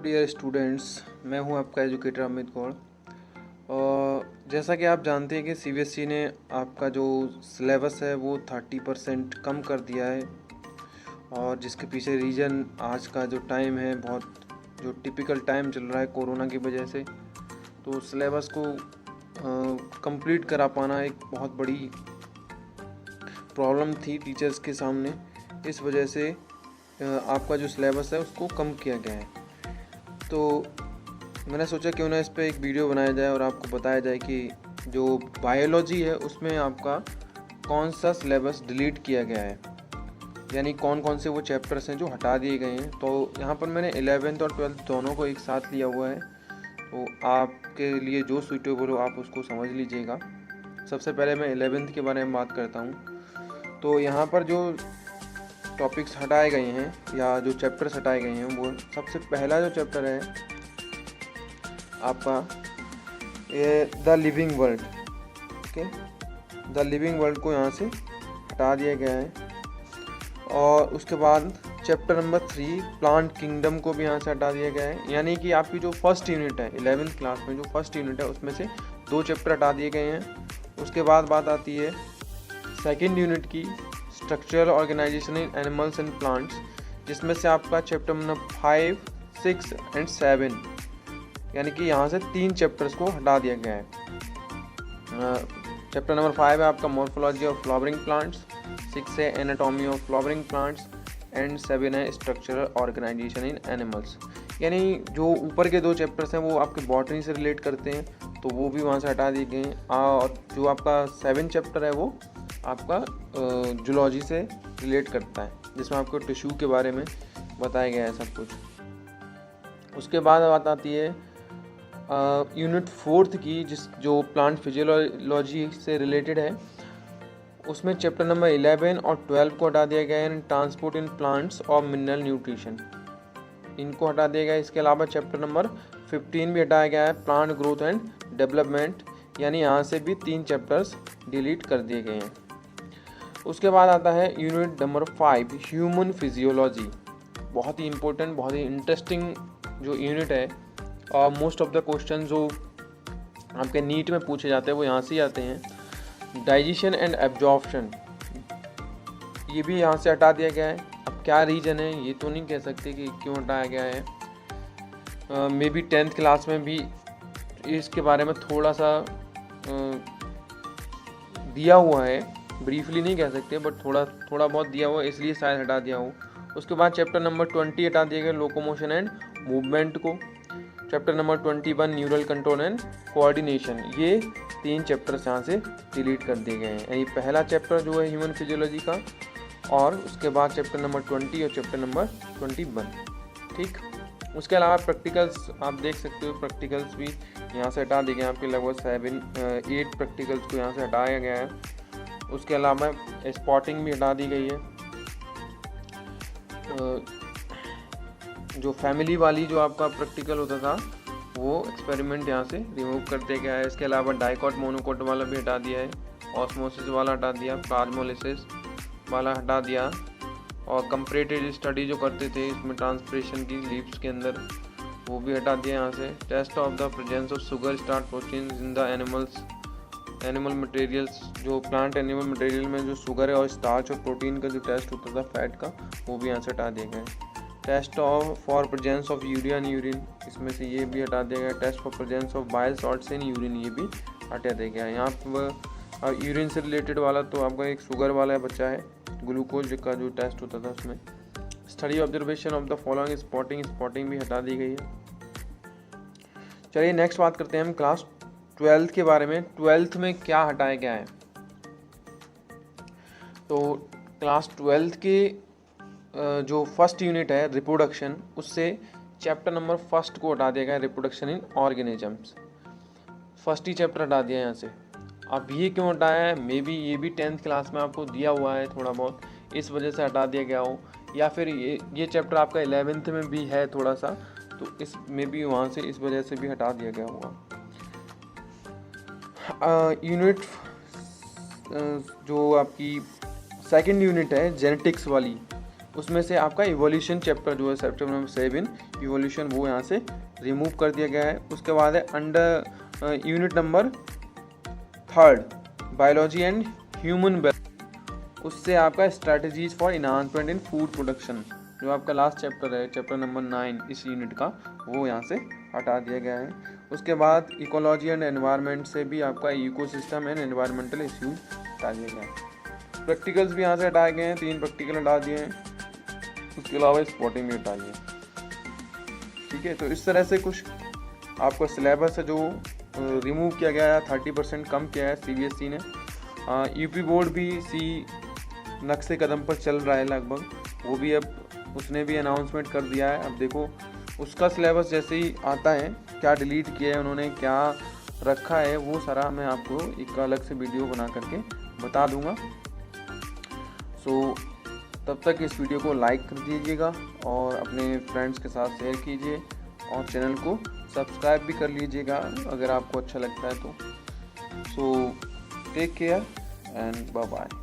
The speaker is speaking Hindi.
डियर स्टूडेंट्स, मैं हूं आपका एजुकेटर अमित गौड़। और जैसा कि आप जानते हैं कि सीबीएसई ने आपका जो सिलेबस है वो 30% कम कर दिया है। और जिसके पीछे रीज़न आज का जो टाइम है, बहुत जो टिपिकल टाइम चल रहा है कोरोना की वजह से, तो सिलेबस को कंप्लीट करा पाना एक बहुत बड़ी प्रॉब्लम थी टीचर्स के सामने। इस वजह से आपका जो सिलेबस है उसको कम किया गया है। तो मैंने सोचा क्यों ना इस पर एक वीडियो बनाया जाए और आपको बताया जाए कि जो बायोलॉजी है उसमें आपका कौन सा सिलेबस डिलीट किया गया है, यानी कौन कौन से वो चैप्टर्स हैं जो हटा दिए गए हैं। तो यहाँ पर मैंने 11th और 12th दोनों को एक साथ लिया हुआ है, तो आपके लिए जो सूटेबल हो आप उसको समझ लीजिएगा। सबसे पहले मैं 11th के बारे में बात करता हूँ। तो यहाँ पर जो टॉपिक्स हटाए गए हैं या जो चैप्टर्स हटाए गए हैं, वो सबसे पहला जो चैप्टर है आपका ये the living world. Okay, the living world को यहाँ से हटा दिया गया है। और उसके बाद चैप्टर नंबर 3 प्लांट किंगडम को भी यहाँ से हटा दिया गया है। यानी कि आपकी जो फर्स्ट यूनिट है 11th क्लास में, जो फर्स्ट यूनिट है उसमें से 2 चैप्टर हटा दिए गए हैं। उसके बाद बात आती है सेकेंड यूनिट की, structural organisation in animals and plants, जिसमें से आपका चैप्टर नंबर 5, 6 एंड 7, यानी कि यहाँ से 3 चैप्टर्स को हटा दिया गया है। चैप्टर नंबर 5 है आपका मॉर्फोलॉजी ऑफ फ्लावरिंग प्लांट्स, 6 है anatomy of flowering plants and 7 है स्ट्रक्चरल ऑर्गेनाइजेशन इन एनिमल्स। यानी जो ऊपर के 2 चैप्टर्स हैं वो आपके बॉटनी से रिलेट करते हैं, तो वो भी वहाँ से हटा दिए गए हैं। और जो आपका 7 चैप्टर है वो आपका जूलॉजी से रिलेट करता है, जिसमें आपको टिश्यू के बारे में बताया गया है सब कुछ। उसके बाद बात आती है यूनिट 4th की, जो प्लांट फिजियोलॉजी से रिलेटेड है। उसमें चैप्टर नंबर 11 और 12 को हटा दिया गया है, ट्रांसपोर्ट इन प्लांट्स और मिनरल न्यूट्रिशन, इनको हटा दिया गया है। इसके अलावा चैप्टर नंबर 15 भी हटाया गया है, प्लांट ग्रोथ एंड डेवलपमेंट, यानी यहाँ से भी 3 चैप्टर्स डिलीट कर दिए गए हैं। उसके बाद आता है यूनिट नंबर 5 ह्यूमन फिजियोलॉजी। बहुत ही इम्पोर्टेंट, बहुत ही इंटरेस्टिंग जो यूनिट है, और मोस्ट ऑफ द क्वेश्चन जो आपके नीट में पूछे जाते हैं वो यहाँ से ही आते हैं। डाइजेशन एंड एब्जॉर्प्शन, ये भी यहाँ से हटा दिया गया है। अब क्या रीज़न है ये तो नहीं कह सकते कि क्यों हटाया गया है। मे बी 10th क्लास में भी इसके बारे में थोड़ा सा दिया हुआ है, ब्रीफली नहीं कह सकते बट थोड़ा बहुत दिया हुआ है, इसलिए शायद हटा दिया हो। उसके बाद चैप्टर नंबर 20 हटा दिया गया, लोकोमोशन एंड मूवमेंट को। Chapter number 21 neural control and coordination, ये 3 चैप्टर्स यहाँ से डिलीट कर दिए गए हैं। यानी पहला चैप्टर जो है ह्यूमन फिजियोलॉजी का, और उसके बाद चैप्टर नंबर 20 और चैप्टर नंबर 21। ठीक, उसके अलावा प्रैक्टिकल्स आप देख सकते हो, प्रैक्टिकल्स भी यहाँ से हटा दिए गए हैं। आपके लगभग 7-8 प्रैक्टिकल्स को यहाँ से हटाया गया है। उसके अलावा स्पॉटिंग भी हटा दी गई है। जो फैमिली वाली जो आपका प्रैक्टिकल होता था वो एक्सपेरिमेंट यहाँ से रिमूव कर दिया गया है। इसके अलावा डाइकॉट मोनोकोट वाला भी हटा दिया है, ऑस्मोसिस वाला हटा दिया, प्लाज्मोलिसिस वाला हटा दिया, और कंपैरेटिव स्टडी जो करते थे इसमें ट्रांसप्रेशन की लीव्स के अंदर, वो भी हटा दिया यहाँ से। Test of the presence of sugar starch protein in the animal materials, जो प्लांट एनिमल मटेरियल में जो शुगर है और स्टार्च और प्रोटीन का जो टेस्ट होता था फैट का, वो भी यहाँ से हटा दिया गया। Test of for presence of urea in urine, इसमें से ये भी हटा दिया गया। Test for presence of bile salts in urine, ये भी हटा दिया गया। यहाँ पर यूरिन से रिलेटेड वाला तो आपका एक शुगर वाला बच्चा है, ग्लूकोज का जो टेस्ट होता था उसमें। Study observation of the following spotting भी हटा दी गई है। चलिए नेक्स्ट बात करते हैं हम क्लास 12th के बारे में। 12th में क्या हटाया गया है, तो क्लास 12th के जो फर्स्ट यूनिट है रिप्रोडक्शन, उससे चैप्टर नंबर 1 को हटा दिया गया, reproduction in organisms. First he chapter हटा दिया यहाँ से। अब ये क्यों हटाया है, मे बी ये भी 10th क्लास में आपको दिया हुआ है थोड़ा बहुत, इस वजह से हटा दिया गया हो, या फिर ये चैप्टर आपका 11th में भी है थोड़ा सा, तो इस मे बी वहाँ से इस वजह से भी हटा दिया गया होगा। यूनिट जो आपकी सेकंड यूनिट है जेनेटिक्स वाली, उसमें से आपका इवोल्यूशन चैप्टर जो है चैप्टर नंबर 7 इवोल्यूशन, वो यहाँ से रिमूव कर दिया गया है। उसके बाद है under unit number 3 biology and human, उससे आपका strategies for enhancement in food production, जो आपका लास्ट चैप्टर है चैप्टर नंबर 9 इस यूनिट का, वो यहाँ से हटा दिया गया है। उसके बाद इकोलॉजी एंड एनवायरनमेंट से भी आपका इकोसिस्टम एंड एनवायरमेंटल इश्यूज हटा दिया गया है। प्रैक्टिकल्स भी यहाँ से हटाए गए हैं, 3 प्रैक्टिकल हटा दिए हैं। उसके अलावा स्पॉटिंग भी हटाई है। ठीक है, तो इस तरह से कुछ आपका सिलेबस है जो रिमूव किया गया है, 30% कम किया है CBSE ने। यूपी बोर्ड भी इसी नक्शे कदम पर चल रहा है लगभग, वो भी अब उसने भी अनाउंसमेंट कर दिया है। अब देखो उसका सिलेबस जैसे ही आता है, क्या डिलीट किया है उन्होंने, क्या रखा है, वो सारा मैं आपको एक अलग से वीडियो बना करके बता दूंगा। सो तब तक इस वीडियो को लाइक कर दीजिएगा और अपने फ्रेंड्स के साथ शेयर कीजिए और चैनल को सब्सक्राइब भी कर लीजिएगा अगर आपको अच्छा लगता है तो। So take care and bye bye.